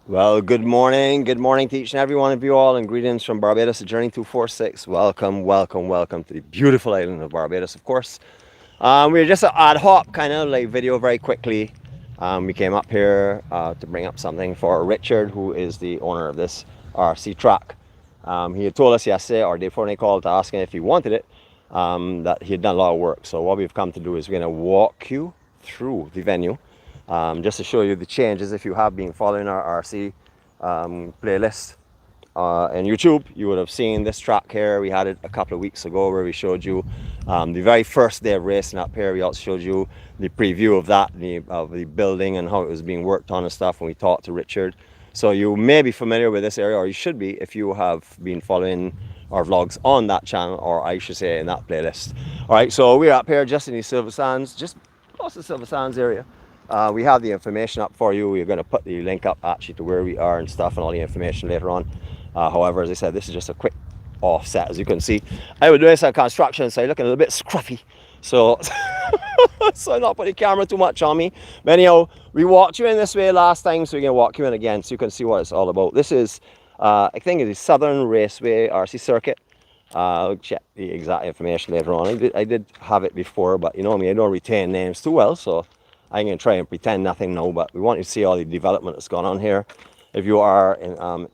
Well, good morning. Good morning to each and every one of you all, and greetings from Barbados, the Journey 246. Welcome, welcome, welcome to the beautiful island of Barbados, of course. We were just an ad hoc kind of like video very quickly. We came up here to bring up something for Richard, who is the owner of this RC track. He had told us yesterday or day before they called to ask him if he wanted it, that he had done a lot of work. So what we've come to do is we're going to walk you through the venue, just to show you the changes. If you have been following our RC playlist on YouTube, you would have seen this track here. We had it a couple of weeks ago where we showed you the very first day of racing up here. We also showed you the preview of that, of the building and how it was being worked on and stuff, and we talked to Richard. So you may be familiar with this area, or you should be if you have been following our vlogs on that channel, or I should say in that playlist. All right, so we're up here just in the Silver Sands, just close to the Silver Sands area. We have the information up for you. We're going to put the link up actually to where we are and stuff and all the information later on. However, as I said, this is just a quick offset. As you can see, I was doing some construction, so I'm looking a little bit scruffy. So, so I'm not putting the camera too much on me. But anyhow, we walked you in this way last time, so we're going to walk you in again so you can see what it's all about. This is, I think it's the Southern Raceway RC Circuit. I'll check the exact information later on. I did have it before, but you know me, I don't retain names too well, so I'm going to try and pretend nothing now. But we want you to see all the development that's gone on here. If you are an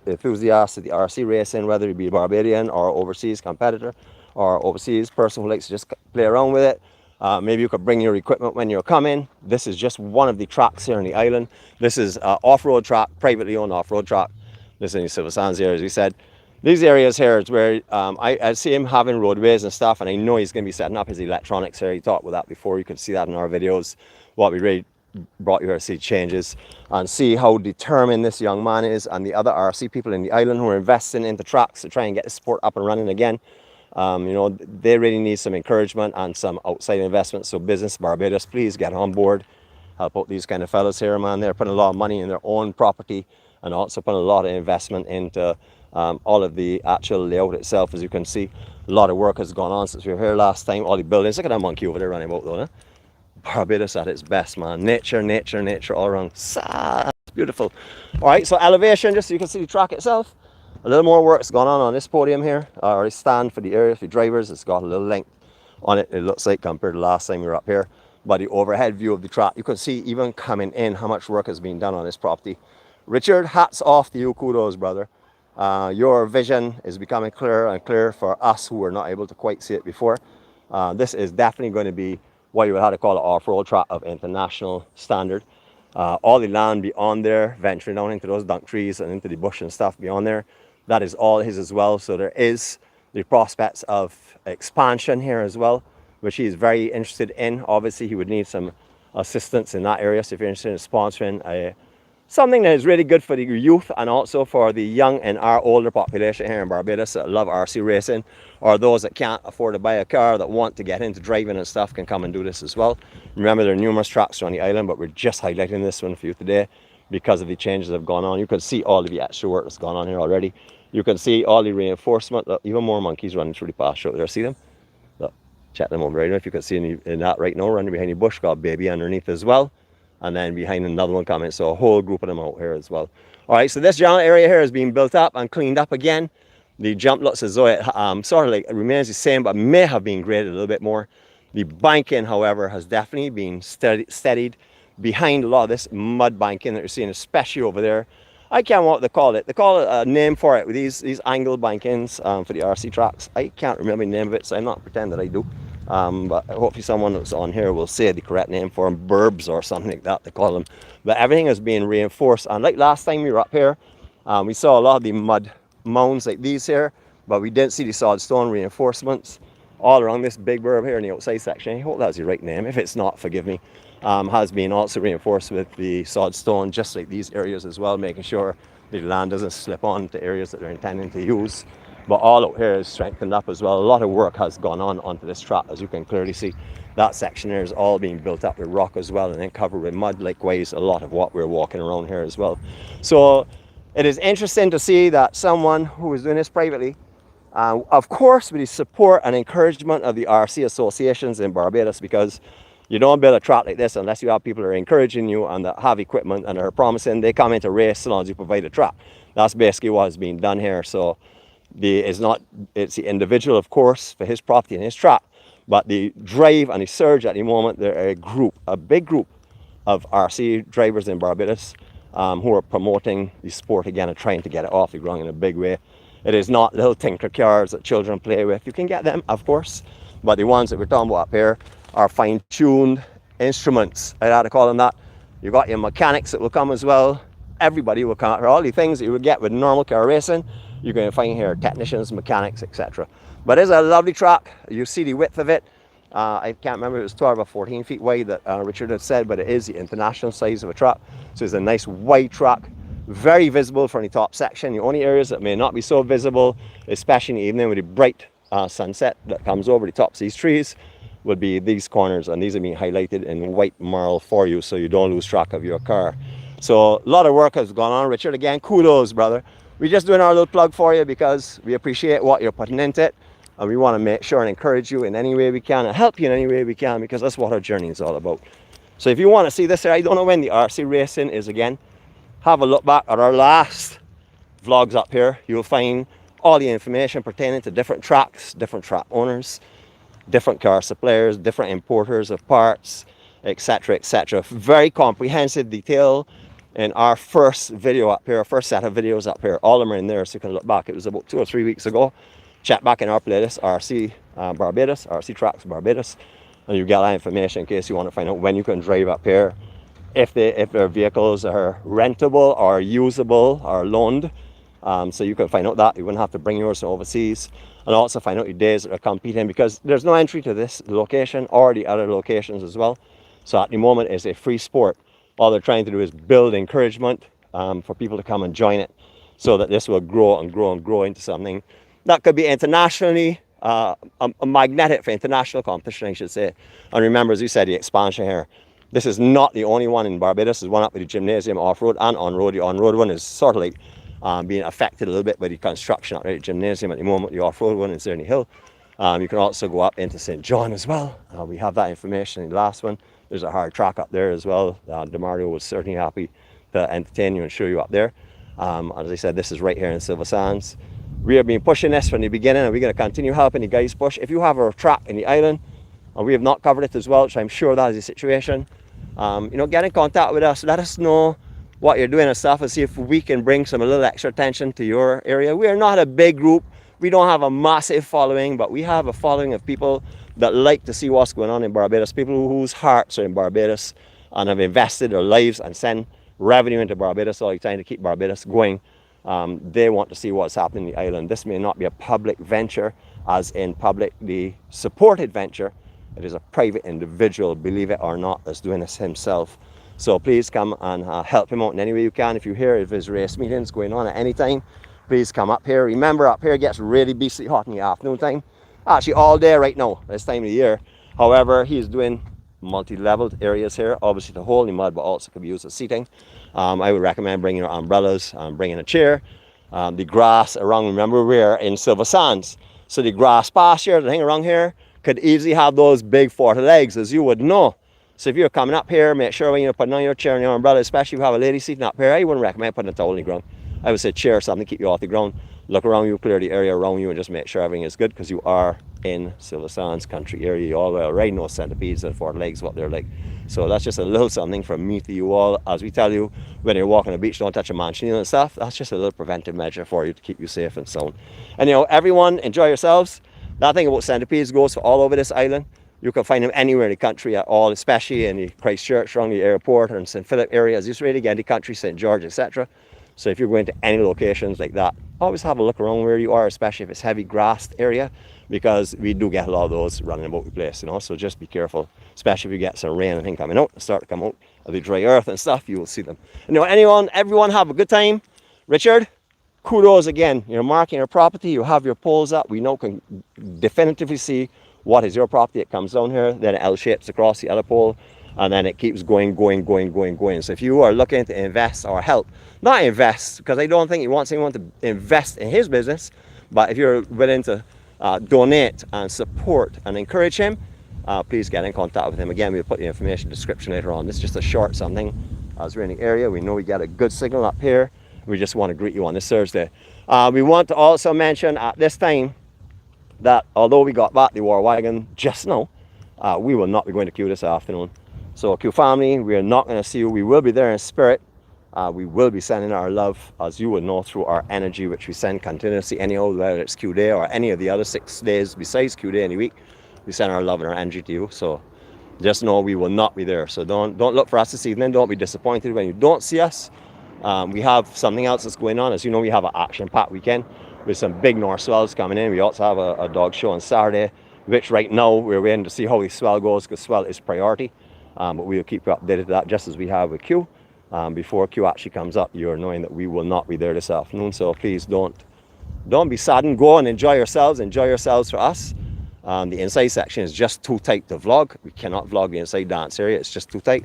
enthusiast of the RC racing, whether it be Barbadian or overseas competitor or overseas person who likes to just play around with it, maybe you could bring your equipment when you're coming. This is just one of the tracks here on the island. This is an off-road track, privately owned off-road track. This is in the Silver Sands area, as we said. These areas here is where I see him having roadways and stuff, and I know he's going to be setting up his electronics here. He talked with that before. You can see that in our videos. What we really brought you here to see changes and see how determined this young man is, and the other RC people in the island who are investing into tracks to try and get the sport up and running again. You know, they really need some encouragement and some outside investment. So Business Barbados, please get on board. Help out these kind of fellas here, man. They're putting a lot of money in their own property and also putting a lot of investment into all of the actual layout itself. As you can see, a lot of work has gone on since we were here last time. All the buildings. Look at that monkey over there running about though, eh? Barbados at its best, man. Nature, nature, nature all around. It's beautiful. All right, so elevation, just so you can see the track itself. A little more work's gone on this podium here, or this stand for the area for drivers. It's got a little length on it, it looks like, compared to last time we were up here. But the overhead view of the track, you can see even coming in how much work has been done on this property. Richard, hats off to you, kudos, brother. Your vision is becoming clearer and clearer for us who were not able to quite see it before. This is definitely going to be what you would have to call an off-road track of international standard. All the land beyond there, venturing down into those dunk trees and into the bush and stuff beyond there, that is all his as well. So there is the prospects of expansion here as well, which he is very interested in. Obviously, he would need some assistance in that area. So if you're interested in sponsoring something that is really good for the youth and also for the young and our older population here in Barbados that love RC racing, or those that can't afford to buy a car that want to get into driving and stuff, can come and do this as well. Remember, there are numerous tracks on the island, but we're just highlighting this one for you today because of the changes that have gone on. You can see all of the extra work that's gone on here already. You can see all the reinforcement. Look, even more monkeys running through the pasture out there. See them? Look, check them over right now. If you can see in that right now, running behind the bush, got a baby underneath as well. And then behind another one coming. So a whole group of them out here as well. All right, so this general area here is being built up and cleaned up again. The jump looks as though it sort of like remains the same, but may have been graded a little bit more. The banking, however, has definitely been steadied behind a lot of this mud banking that you're seeing, especially over there. I can't remember what they call it. They call it a name for it, with these angle bankings for the RC tracks. I can't remember the name of it, so I'm not pretending that I do. But hopefully someone that's on here will say the correct name for them. Burbs or something like that, they call them. But everything is being reinforced. And like last time we were up here, we saw a lot of the mud mounds like these here, but we didn't see the solid stone reinforcements all around this big burb here in the outside section. I hope that's the right name. If it's not, forgive me. Has been also reinforced with the solid stone, just like these areas as well, making sure the land doesn't slip on to areas that they're intending to use. But all out here is strengthened up as well. A lot of work has gone on onto this track, as you can clearly see. That section here is all being built up with rock as well, and then covered with mud. Likewise, a lot of what we're walking around here as well. So it is interesting to see that someone who is doing this privately, of course with the support and encouragement of the RC associations in Barbados, because You don't build a track like this unless you have people that are encouraging you and that have equipment and are promising they come into race so long as you provide a track. That's basically what is being done here. So it's the individual, of course, for his property and his track, but the drive and the surge at the moment, they're a big group of RC drivers in Barbados who are promoting the sport again and trying to get it off the ground in a big way. It is not little tinker cars that children play with. You can get them, of course, but the ones that we're talking about up here are fine-tuned instruments. I had to call them that. You got your mechanics that will come as well. Everybody will come out here. All the things that you would get with normal car racing, you're going to find here: technicians, mechanics, etc. But it's a lovely track. You see the width of it. I can't remember if it was 12 or 14 feet wide that Richard had said, but it is the international size of a track. So it's a nice wide track, very visible from the top section. The only areas that may not be so visible, especially in the evening with the bright sunset that comes over the tops of these trees, would be these corners, and these are being highlighted in white marl for you so you don't lose track of your car. So a lot of work has gone on, Richard. Again, kudos, brother. We're just doing our little plug for you because we appreciate what you're putting into it, and we want to make sure and encourage you in any way we can and help you in any way we can, because that's what our journey is all about. So if you want to see this, I don't know when the RC racing is again, have a look back at our last vlogs up here. You'll find all the information pertaining to different tracks, different track owners, different car suppliers, different importers of parts, etc., etc. Very comprehensive detail in our first video up here, our first set of videos up here. All of them are in there, so you can look back. It was about 2 or 3 weeks ago. Check back in our playlist, RC Barbados, RC Tracks Barbados, and you get that information in case you want to find out when you can drive up here, if their vehicles are rentable or usable or loaned. So you can find out that. You wouldn't have to bring yours to overseas, and also find out the days that are competing, because there's no entry to this location or the other locations as well. So at the moment it's a free sport. All they're trying to do is build encouragement for people to come and join it, so that this will grow and grow and grow into something that could be internationally a magnetic for international competition, I should say. And remember, as you said, the expansion here. This is not the only one in Barbados. There's one up with the gymnasium off-road and on-road. The on-road one is sort of like being affected a little bit by the construction at the gymnasium at the moment. The off-road one is there in the hill. You can also go up into St. John as well. We have that information in the last one. There's a hard track up there as well. DeMario was certainly happy to entertain you and show you up there. As I said, this is right here in Silver Sands. We have been pushing this from the beginning, and we're going to continue helping the guys push. If you have a track in the island and we have not covered it as well, which I'm sure that is the situation, get in contact with us. Let us know what you're doing and stuff, and see if we can bring some a little extra attention to your area. We are not a big group. We don't have a massive following, but we have a following of people that like to see what's going on in Barbados, people whose hearts are in Barbados and have invested their lives and send revenue into Barbados all the time to keep Barbados going. They want to see what's happening in the island. This may not be a public venture, as in publicly supported venture. It is a private individual, believe it or not, that's doing this himself. So please come and help him out in any way you can. If you hear of his race meetings going on at any time, please come up here. Remember, up here it gets really beastly hot in the afternoon time. Actually all day right now, this time of the year. However, he's doing multi-leveled areas here, obviously to hold the mud, but also could be used as seating. I would recommend bringing your umbrellas, bringing a chair. The grass around, remember we're in Silver Sands, so the grass pasture, the thing around here, could easily have those big 40 legs, as you would know. So if you're coming up here, make sure when you're putting on your chair and your umbrella, especially if you have a lady sitting up here, I wouldn't recommend putting a towel on the ground. I would say chair or something to keep you off the ground. Look around you, clear the area around you, and just make sure everything is good, because you are in Silver Sands country area. You all already know centipedes and 40 legs, what they're like. So that's just a little something from me to you all. As we tell you, when you're walking on the beach, don't touch a manchineel and stuff. That's just a little preventive measure for you to keep you safe and sound. And everyone, enjoy yourselves. That thing about centipedes goes for all over this island. You can find them anywhere in the country at all, especially in the Christchurch, around the airport, and St. Philip areas. It's really again the country, St. George, etc. So if you're going to any locations like that, always have a look around where you are, especially if it's heavy grassed area, because we do get a lot of those running about the place, so just be careful, especially if you get some rain and things coming out, start to come out of the dry earth and stuff, you will see them. Everyone have a good time. Richard, kudos again. You're marking your property, you have your poles up, we now can definitively see what is your property. It comes down here, then it L shapes across the other pole, and then it keeps going. So if you are looking to invest or help, not invest, because I don't think he wants anyone to invest in his business, but if you're willing to donate and support and encourage him, please get in contact with him. Again, we'll put the information description later on. This is just a short something as we're in the area. We know we get a good signal up here. We just want to greet you on this Thursday. We want to also mention at this time that although we got back the war wagon just now, we will not be going to Q this afternoon. So Q family, we are not going to see you. We will be there in spirit. We will be sending our love, as you will know, through our energy, which we send continuously anyhow, whether it's Q day or any of the other 6 days besides Q day any week. We send our love and our energy to you. So just know we will not be there. So don't look for us this evening. Don't be disappointed when you don't see us. We have something else that's going on. As you know, we have an action-packed weekend with some big north swells coming in. We also have a dog show on Saturday, which right now we're waiting to see how the swell goes, because swell is priority. But we'll keep you updated to that, just as we have with Q. Before Q actually comes up, you're knowing that we will not be there this afternoon. So please don't be saddened. Go and enjoy yourselves. Enjoy yourselves for us. The inside section is just too tight to vlog. We cannot vlog the inside dance area. It's just too tight.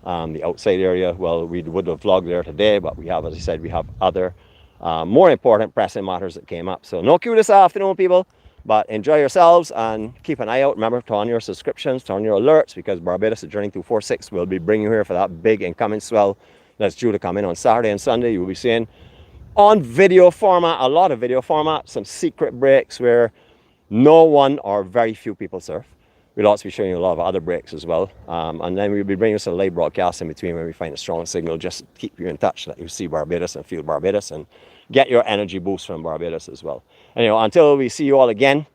The outside area, well, we would have vlogged there today, but we have, as I said, we have other more important pressing matters that came up. So no Q this afternoon, people, but enjoy yourselves and keep an eye out. Remember, turn on your subscriptions, turn on your alerts, because Barbados Journey 246 will be bringing you here for that big incoming swell that's due to come in on Saturday and Sunday. You will be seeing on video format, a lot of video format, some secret breaks where no one or very few people surf. We'll also be showing you a lot of other breaks as well. And then we'll be bringing you some live broadcasts in between when we find a strong signal, just to keep you in touch, that you see Barbados and feel Barbados and get your energy boost from Barbados as well. And until we see you all again,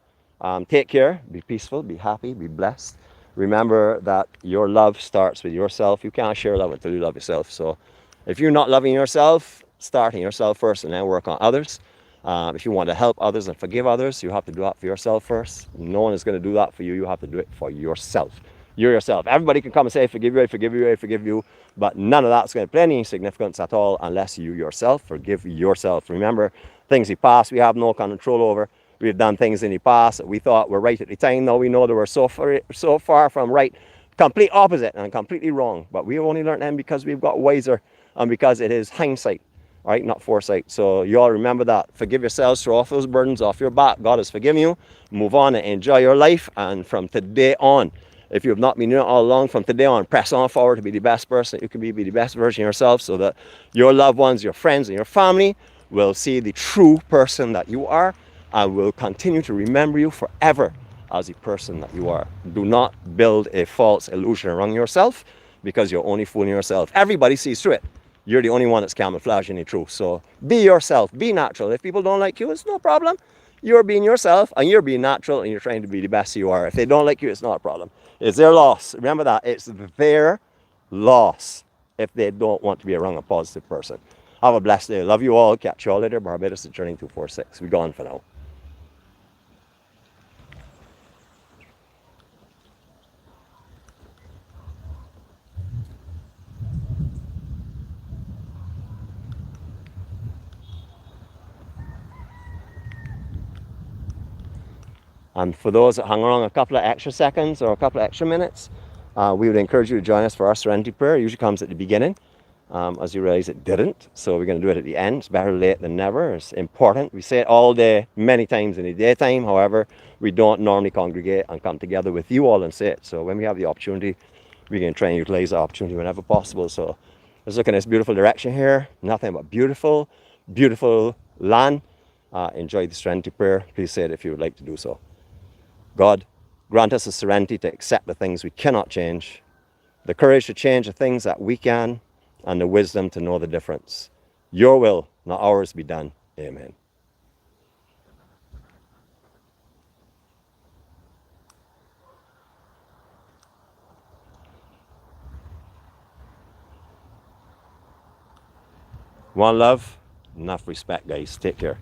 take care, be peaceful, be happy, be blessed. Remember that your love starts with yourself. You can't share love until you love yourself. So if you're not loving yourself, start in yourself first and then work on others. If you want to help others and forgive others, you have to do that for yourself first. No one is going to do that for you. You have to do it for yourself. You're yourself. Everybody can come and say, I forgive you, I forgive you, I forgive you. But none of that's going to play any significance at all unless you yourself forgive yourself. Remember, things in the past we have no control over. We've done things in the past that we thought were right at the time. Now we know they were so far from right. Complete opposite and completely wrong. But we only learned them because we've got wiser and because it is hindsight. All right, not foresight. So you all remember that. Forgive yourselves, throw off those burdens off your back. God has forgiven you. Move on and enjoy your life. And from today on, if you have not been doing it all along, from today on, press on forward to be the best person that you can be the best version of yourself, so that your loved ones, your friends, and your family will see the true person that you are and will continue to remember you forever as the person that you are. Do not build a false illusion around yourself, because you're only fooling yourself. Everybody sees through it. You're the only one that's camouflaging the truth. So be yourself, be natural. If people don't like you, it's no problem. You're being yourself and you're being natural and you're trying to be the best you are. If they don't like you, it's not a problem. It's their loss. Remember that. It's their loss if they don't want to be around a positive person. Have a blessed day. Love you all. Catch you all later. Barbados Journey 246. We're gone for now. And for those that hung around a couple of extra seconds or a couple of extra minutes, we would encourage you to join us for our serenity prayer. It usually comes at the beginning. As you realize, it didn't. So we're going to do it at the end. It's better late than never. It's important. We say it all day, many times in the daytime. However, we don't normally congregate and come together with you all and say it. So when we have the opportunity, we can try and utilize the opportunity whenever possible. So let's look in this beautiful direction here. Nothing but beautiful, beautiful land. Enjoy the serenity prayer. Please say it if you would like to do so. God, grant us the serenity to accept the things we cannot change, the courage to change the things that we can, and the wisdom to know the difference. Your will, not ours, be done. Amen. One love, enough respect, guys. Take care.